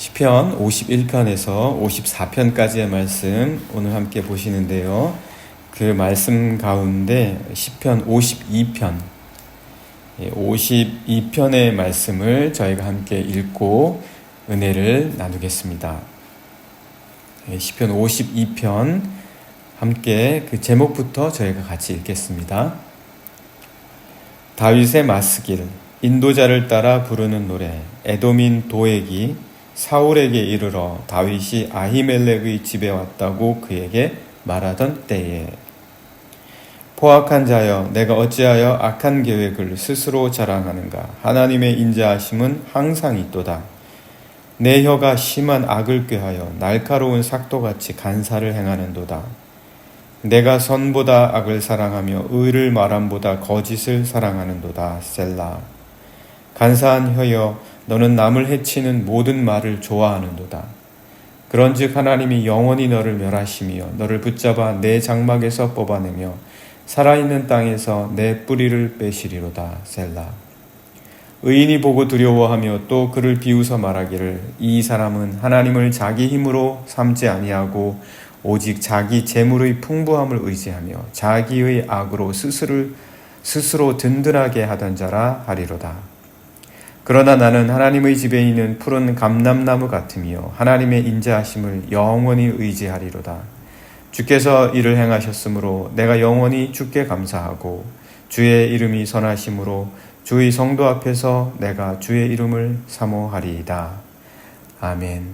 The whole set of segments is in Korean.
시편 51편에서 54편까지의 말씀 오늘 함께 보시는데요. 그 말씀 가운데 시편 52편, 52편의 말씀을 저희가 함께 읽고 은혜를 나누겠습니다. 시편 52편 함께 그 제목부터 저희가 같이 읽겠습니다. 다윗의 마스길, 인도자를 따라 부르는 노래, 에돔인 도액이 사울에게 이르러 다윗이 아히멜렉의 집에 왔다고 그에게 말하던 때에, 포악한 자여, 내가 어찌하여 악한 계획을 스스로 자랑하는가? 하나님의 인자하심은 항상 있도다. 내 혀가 심한 악을 꾀하여 날카로운 삭도같이 간사를 행하는도다. 내가 선보다 악을 사랑하며 의를 말함보다 거짓을 사랑하는도다. 셀라. 간사한 혀여, 너는 남을 해치는 모든 말을 좋아하는도다. 그런즉 하나님이 영원히 너를 멸하시며 너를 붙잡아 내 장막에서 뽑아내며 살아있는 땅에서 내 뿌리를 빼시리로다. 셀라. 의인이 보고 두려워하며 또 그를 비웃어 말하기를, 이 사람은 하나님을 자기 힘으로 삼지 아니하고 오직 자기 재물의 풍부함을 의지하며 자기의 악으로 스스로 든든하게 하던 자라 하리로다. 그러나 나는 하나님의 집에 있는 푸른 감람나무 같으며 하나님의 인자하심을 영원히 의지하리로다. 주께서 이를 행하셨으므로 내가 영원히 주께 감사하고 주의 이름이 선하심으로 주의 성도 앞에서 내가 주의 이름을 사모하리이다. 아멘.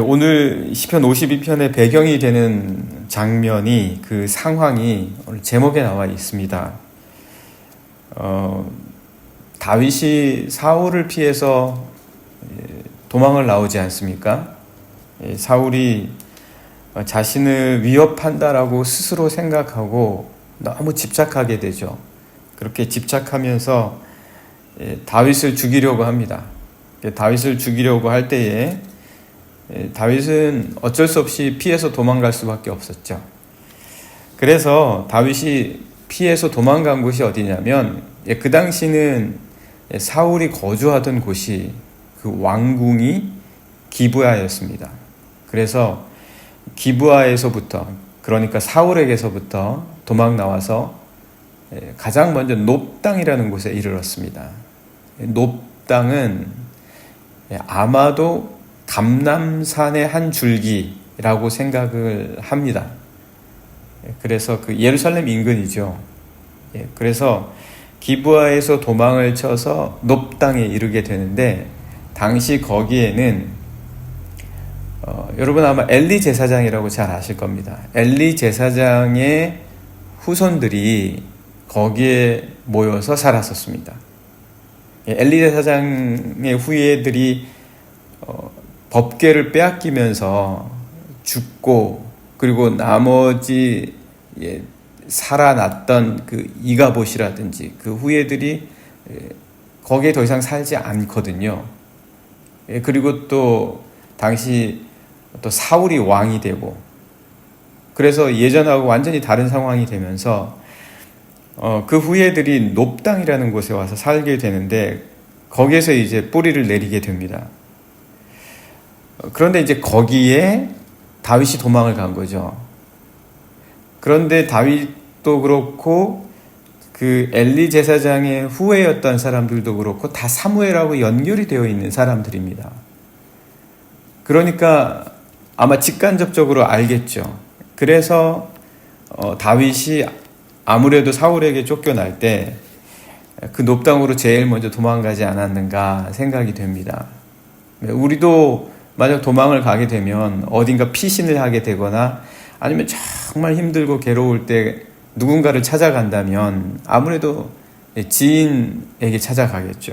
오늘 시편 52편의 배경이 되는 장면이, 그 상황이 오늘 제목에 나와 있습니다. 다윗이 사울을 피해서 도망을 나오지 않습니까? 사울이 자신을 위협한다라고 스스로 생각하고 너무 집착하게 되죠. 그렇게 집착하면서 다윗을 죽이려고 합니다. 다윗을 죽이려고 할 때에 다윗은 어쩔 수 없이 피해서 도망갈 수밖에 없었죠. 그래서 다윗이 피해서 도망간 곳이 어디냐면, 그 당시는 사울이 거주하던 곳이 그 왕궁이 기브아였습니다. 그래서 기브아에서부터, 그러니까 사울에게서부터 도망 나와서 가장 먼저 놉당이라는 곳에 이르렀습니다. 놉당은 아마도 감람산의 한 줄기라고 생각을 합니다. 그래서 그 예루살렘 인근이죠. 그래서 기브아에서 도망을 쳐서 놉당에 이르게 되는데, 당시 거기에는 여러분 아마 엘리 제사장이라고 잘 아실 겁니다. 엘리 제사장의 후손들이 거기에 모여서 살았었습니다. 엘리 제사장의 후예들이 법궤를 빼앗기면서 죽고, 그리고 나머지 살아났던 그 이가봇이라든지 그 후예들이 거기에 더 이상 살지 않거든요. 그리고 또 당시 또 사울이 왕이 되고, 그래서 예전하고 완전히 다른 상황이 되면서 그 후예들이 놉당이라는 곳에 와서 살게 되는데, 거기에서 이제 뿌리를 내리게 됩니다. 그런데 이제 거기에 다윗이 도망을 간 거죠. 그런데 다윗도 그렇고 그 엘리 제사장의 후예였던 사람들도 그렇고 다 사무엘하고 연결이 되어 있는 사람들입니다. 그러니까 아마 직간접적으로 알겠죠. 그래서 다윗이 아무래도 사울에게 쫓겨날 때 그 놉당으로 제일 먼저 도망가지 않았는가 생각이 됩니다. 우리도 만약 도망을 가게 되면 어딘가 피신을 하게 되거나 아니면 정말 힘들고 괴로울 때 누군가를 찾아간다면 아무래도 지인에게 찾아가겠죠.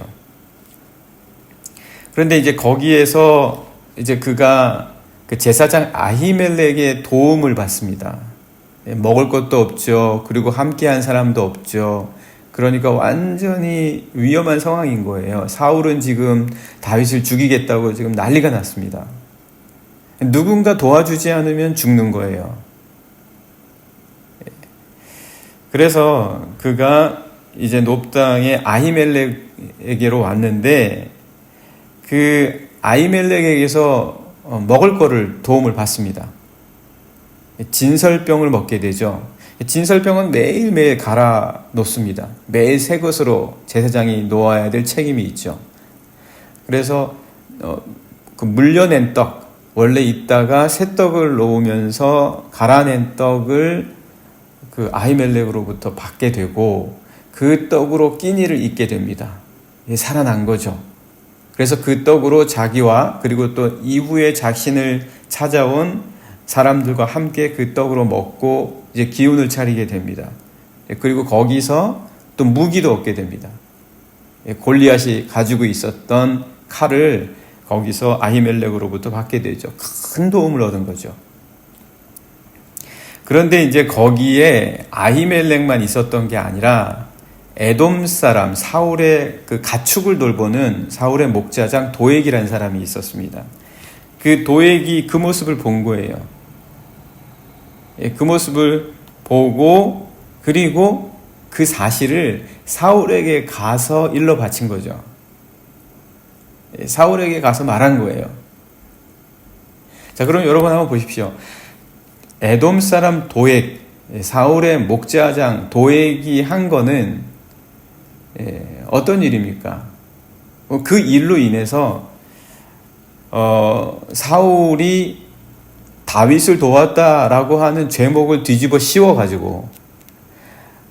그런데 이제 거기에서 이제 그가 그 제사장 아히멜렉의 도움을 받습니다. 먹을 것도 없죠. 그리고 함께한 사람도 없죠. 그러니까 완전히 위험한 상황인 거예요. 사울은 지금 다윗을 죽이겠다고 지금 난리가 났습니다. 누군가 도와주지 않으면 죽는 거예요. 그래서 그가 이제 놉당의 아히멜렉에게로 왔는데, 그 아히멜렉에게서 먹을 거를 도움을 받습니다. 진설병을 먹게 되죠. 진설병은 매일매일 갈아 놓습니다. 매일 새 것으로 제사장이 놓아야 될 책임이 있죠. 그래서 그 물려낸 떡, 원래 있다가 새 떡을 놓으면서 갈아낸 떡을 그 아히멜렉으로부터 받게 되고 그 떡으로 끼니를 잇게 됩니다. 살아난 거죠. 그래서 그 떡으로 자기와 그리고 또 이후에 자신을 찾아온 사람들과 함께 그 떡으로 먹고 이제 기운을 차리게 됩니다. 그리고 거기서 또 무기도 얻게 됩니다. 골리앗이 가지고 있었던 칼을 거기서 아히멜렉으로부터 받게 되죠. 큰 도움을 얻은 거죠. 그런데 이제 거기에 아히멜렉만 있었던 게 아니라 에돔 사람 사울의 그 가축을 돌보는 사울의 목자장 도액이라는 사람이 있었습니다. 그 도액이 그 모습을 본 거예요. 그 모습을 보고 그리고 그 사실을 사울에게 가서 일러 바친 거죠. 사울에게 가서 말한 거예요. 자, 그럼 여러분 한번 보십시오. 에돔 사람 도액, 사울의 목자장 도액이 한 거는 어떤 일입니까? 그 일로 인해서 사울이 다윗을 도왔다라고 하는 제목을 뒤집어 씌워가지고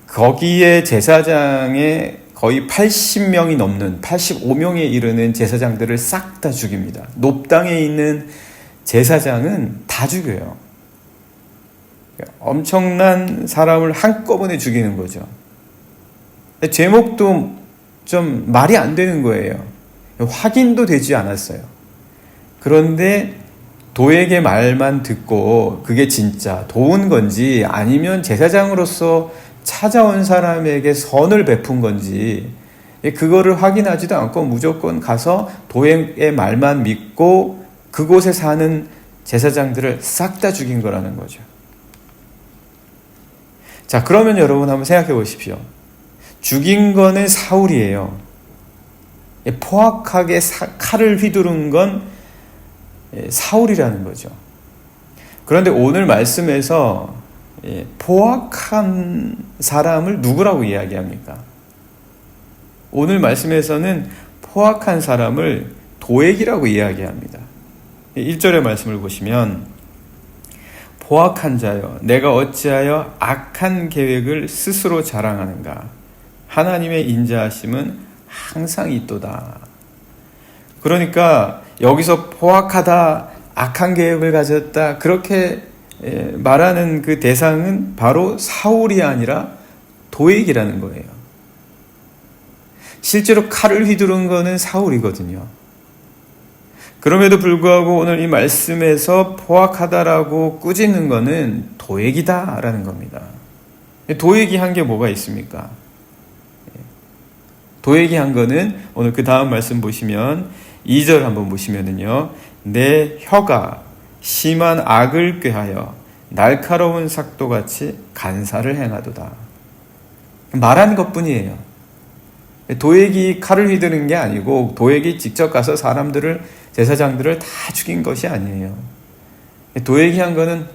거기에 제사장의 거의 80명이 넘는 85명에 이르는 제사장들을 싹 다 죽입니다. 높당에 있는 제사장은 다 죽여요. 엄청난 사람을 한꺼번에 죽이는 거죠. 제목도 좀 말이 안 되는 거예요. 확인도 되지 않았어요. 그런데 도액의 말만 듣고 그게 진짜 도운 건지 아니면 제사장으로서 찾아온 사람에게 선을 베푼 건지 그거를 확인하지도 않고 무조건 가서 도액의 말만 믿고 그곳에 사는 제사장들을 싹 다 죽인 거라는 거죠. 자, 그러면 여러분 한번 생각해 보십시오. 죽인 거는 사울이에요. 포악하게 칼을 휘두른 건 사울이라는 거죠. 그런데 오늘 말씀에서 포악한 사람을 누구라고 이야기합니까? 오늘 말씀에서는 포악한 사람을 도액이라고 이야기합니다. 1절의 말씀을 보시면 포악한 자여 내가 어찌하여 악한 계획을 스스로 자랑하는가 하나님의 인자하심은 항상 있도다. 그러니까 여기서 포악하다, 악한 계획을 가졌다 그렇게 말하는 그 대상은 바로 사울이 아니라 도액이라는 거예요. 실제로 칼을 휘두른 거는 사울이거든요. 그럼에도 불구하고 오늘 이 말씀에서 포악하다라고 꾸짖는 거는 도액이다라는 겁니다. 도액이 한 게 뭐가 있습니까? 도액이 한 거는 오늘 그 다음 말씀 보시면 2절 한번 보시면은요. 내 혀가 심한 악을 꾀하여 날카로운 삭도같이 간사를 행하도다. 말한 것뿐이에요. 도액이 칼을 휘두른 게 아니고 도액이 직접 가서 사람들을 제사장들을 다 죽인 것이 아니에요. 도액이 한 거는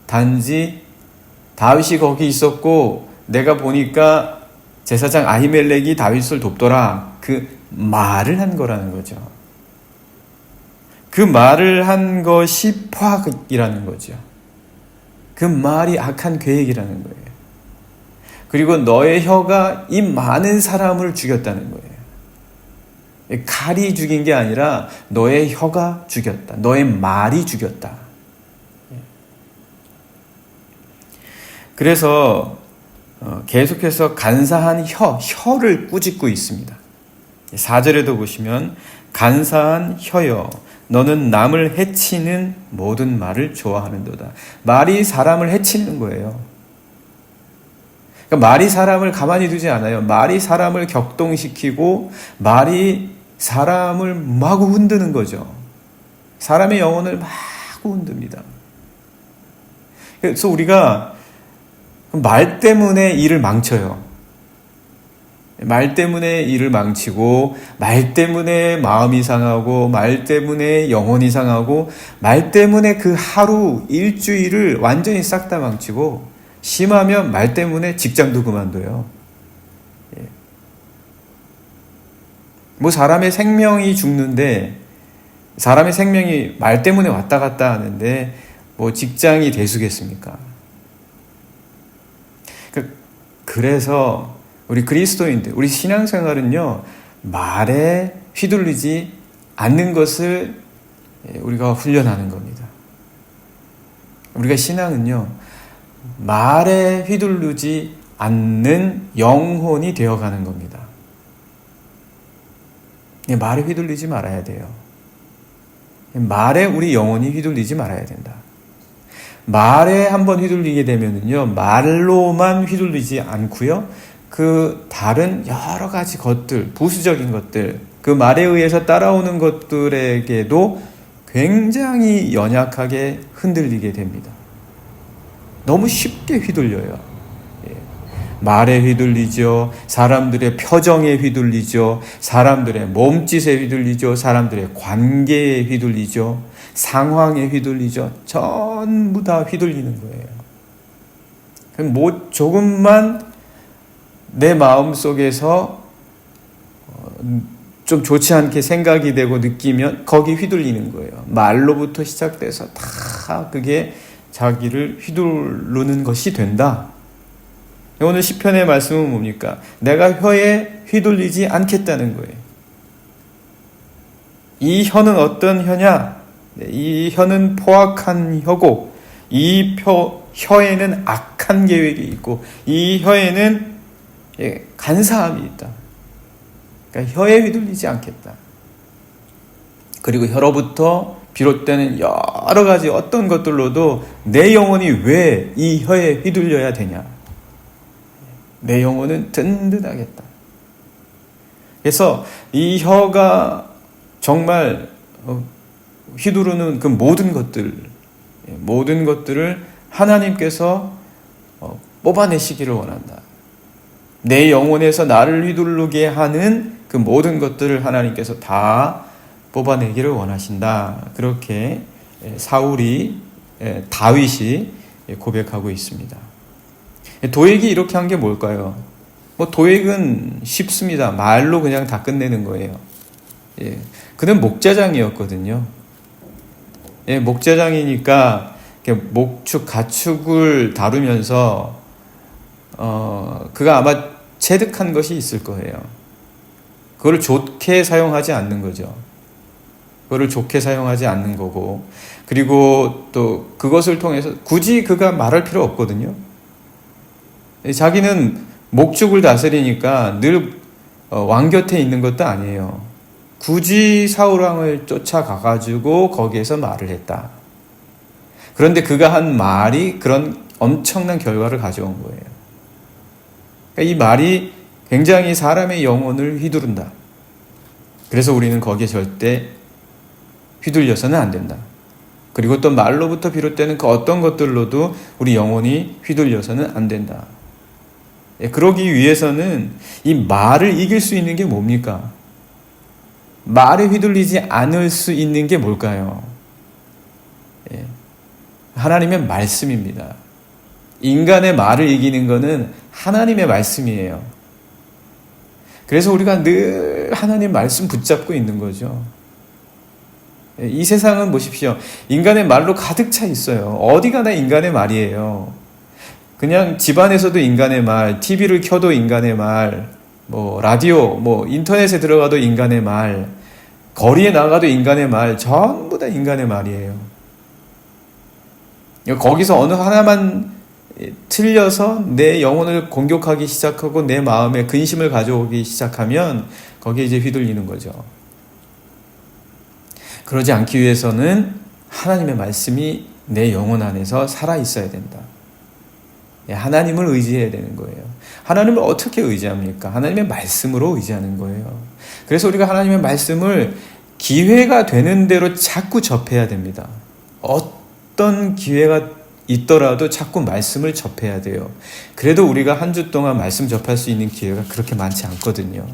단지 다윗이 거기 있었고 내가 보니까 제사장 아히멜렉이 다윗을 돕더라. 그 말을 한 거라는 거죠. 그 말을 한 것이 포악이라는 거죠. 그 말이 악한 계획이라는 거예요. 그리고 너의 혀가 이 많은 사람을 죽였다는 거예요. 칼이 죽인 게 아니라 너의 혀가 죽였다. 너의 말이 죽였다. 그래서 계속해서 간사한 혀를 꾸짖고 있습니다. 4절에도 보시면 간사한 혀여 너는 남을 해치는 모든 말을 좋아하는도다. 말이 사람을 해치는 거예요. 그러니까 말이 사람을 가만히 두지 않아요. 말이 사람을 격동시키고 말이 사람을 마구 흔드는 거죠. 사람의 영혼을 마구 흔듭니다. 그래서 우리가 말 때문에 일을 망쳐요. 말 때문에 일을 망치고, 말 때문에 마음이 상하고, 말 때문에 영혼이 상하고, 말 때문에 그 하루, 일주일을 완전히 싹 다 망치고, 심하면 말 때문에 직장도 그만둬요. 뭐 사람의 생명이 죽는데, 사람의 생명이 말 때문에 왔다 갔다 하는데, 뭐 직장이 대수겠습니까? 그래서 우리 그리스도인들, 우리 신앙생활은요, 말에 휘둘리지 않는 것을 우리가 훈련하는 겁니다. 우리가 신앙은요, 말에 휘둘리지 않는 영혼이 되어가는 겁니다. 말에 휘둘리지 말아야 돼요. 말에 우리 영혼이 휘둘리지 말아야 된다. 말에 한번 휘둘리게 되면은요, 말로만 휘둘리지 않고요, 그 다른 여러 가지 것들, 부수적인 것들, 그 말에 의해서 따라오는 것들에게도 굉장히 연약하게 흔들리게 됩니다. 너무 쉽게 휘둘려요. 말에 휘둘리죠. 사람들의 표정에 휘둘리죠. 사람들의 몸짓에 휘둘리죠. 사람들의 관계에 휘둘리죠. 상황에 휘둘리죠. 전부 다 휘둘리는 거예요. 뭐 조금만 내 마음 속에서 좀 좋지 않게 생각이 되고 느끼면 거기 휘둘리는 거예요. 말로부터 시작돼서 다 그게 자기를 휘두르는 것이 된다. 오늘 시편의 말씀은 뭡니까? 내가 혀에 휘둘리지 않겠다는 거예요. 이 혀는 어떤 혀냐? 이 혀는 포악한 혀고, 이 혀에는 악한 계획이 있고, 이 혀에는 간사함이 있다. 그러니까 혀에 휘둘리지 않겠다. 그리고 혀로부터 비롯되는 여러 가지 어떤 것들로도 내 영혼이 왜 이 혀에 휘둘려야 되냐? 내 영혼은 든든하겠다. 그래서 이 혀가 정말 휘두르는 그 모든 것들을 하나님께서 뽑아내시기를 원한다. 내 영혼에서 나를 휘두르게 하는 그 모든 것들을 하나님께서 다 뽑아내기를 원하신다. 그렇게 다윗이 고백하고 있습니다. 도액이 이렇게 한 게 뭘까요? 도액은 쉽습니다. 말로 그냥 다 끝내는 거예요. 그는 목자장이었거든요. 목자장이니까 목축, 가축을 다루면서 그가 아마 체득한 것이 있을 거예요. 그걸 좋게 사용하지 않는 거죠. 그거를 좋게 사용하지 않는 거고, 그리고 또 그것을 통해서 굳이 그가 말할 필요 없거든요. 자기는 목축을 다스리니까 늘 왕 곁에 있는 것도 아니에요. 굳이 사울왕을 쫓아가가지고 거기에서 말을 했다. 그런데 그가 한 말이 그런 엄청난 결과를 가져온 거예요. 그러니까 이 말이 굉장히 사람의 영혼을 휘두른다. 그래서 우리는 거기에 절대 휘둘려서는 안 된다. 그리고 또 말로부터 비롯되는 그 어떤 것들로도 우리 영혼이 휘둘려서는 안 된다. 그러기 위해서는 이 말을 이길 수 있는 게 뭡니까? 말에 휘둘리지 않을 수 있는 게 뭘까요? 하나님의 말씀입니다. 인간의 말을 이기는 것은 하나님의 말씀이에요. 그래서 우리가 늘 하나님 말씀 붙잡고 있는 거죠. 이 세상은 보십시오. 인간의 말로 가득 차 있어요. 어디 가나 인간의 말이에요. 그냥 집안에서도 인간의 말, TV를 켜도 인간의 말, 라디오, 인터넷에 들어가도 인간의 말, 거리에 나가도 인간의 말, 전부 다 인간의 말이에요. 거기서 어느 하나만 틀려서 내 영혼을 공격하기 시작하고 내 마음에 근심을 가져오기 시작하면 거기에 이제 휘둘리는 거죠. 그러지 않기 위해서는 하나님의 말씀이 내 영혼 안에서 살아있어야 된다. 하나님을 의지해야 되는 거예요. 하나님을 어떻게 의지합니까? 하나님의 말씀으로 의지하는 거예요. 그래서 우리가 하나님의 말씀을 기회가 되는 대로 자꾸 접해야 됩니다. 어떤 기회가 있더라도 자꾸 말씀을 접해야 돼요. 그래도 우리가 한 주 동안 말씀 접할 수 있는 기회가 그렇게 많지 않거든요.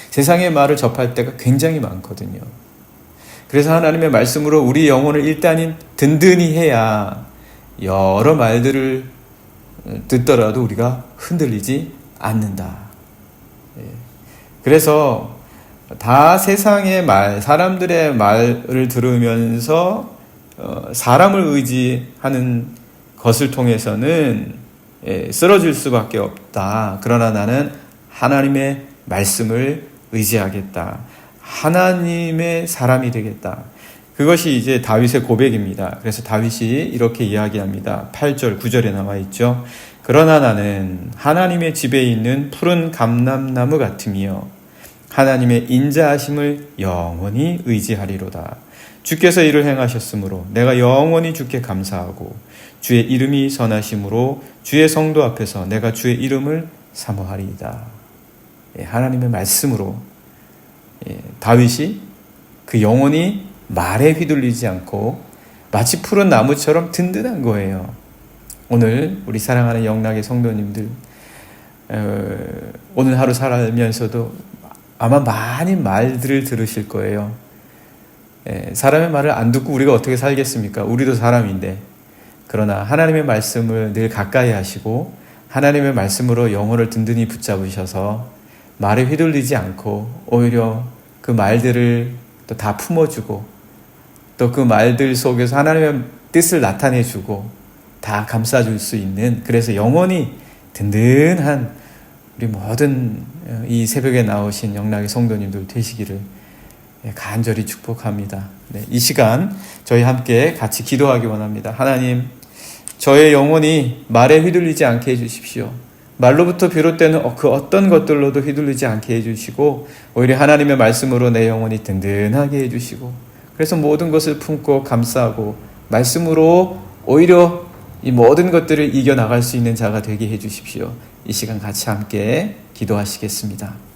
세상의 말을 접할 때가 굉장히 많거든요. 그래서 하나님의 말씀으로 우리 영혼을 일단은 든든히 해야 여러 말들을 듣더라도 우리가 흔들리지 않는다. 그래서 다 세상의 말, 사람들의 말을 들으면서 사람을 의지하는 것을 통해서는 쓰러질 수밖에 없다. 그러나 나는 하나님의 말씀을 의지하겠다. 하나님의 사람이 되겠다. 그것이 이제 다윗의 고백입니다. 그래서 다윗이 이렇게 이야기합니다. 8절, 9절에 나와 있죠. 그러나 나는 하나님의 집에 있는 푸른 감람나무 같으며 하나님의 인자하심을 영원히 의지하리로다. 주께서 이를 행하셨으므로 내가 영원히 주께 감사하고 주의 이름이 선하심으로 주의 성도 앞에서 내가 주의 이름을 사모하리이다. 하나님의 말씀으로 다윗이 그 영혼이 말에 휘둘리지 않고 마치 푸른 나무처럼 든든한 거예요. 오늘 우리 사랑하는 영락의 성도님들, 오늘 하루 살면서도 아마 많은 말들을 들으실 거예요. 사람의 말을 안 듣고 우리가 어떻게 살겠습니까? 우리도 사람인데. 그러나 하나님의 말씀을 늘 가까이 하시고 하나님의 말씀으로 영혼을 든든히 붙잡으셔서 말에 휘둘리지 않고 오히려 그 말들을 또 다 품어주고 또 그 말들 속에서 하나님의 뜻을 나타내주고 다 감싸줄 수 있는, 그래서 영원히 든든한 우리 모든 이 새벽에 나오신 영락의 성도님들 되시기를 간절히 축복합니다. 이 시간 저희 함께 같이 기도하기 원합니다. 하나님, 저의 영혼이 말에 휘둘리지 않게 해주십시오. 말로부터 비롯되는 그 어떤 것들로도 휘둘리지 않게 해주시고 오히려 하나님의 말씀으로 내 영혼이 든든하게 해주시고, 그래서 모든 것을 품고 감싸고 말씀으로 오히려 이 모든 것들을 이겨나갈 수 있는 자가 되게 해주십시오. 이 시간 같이 함께 기도하시겠습니다.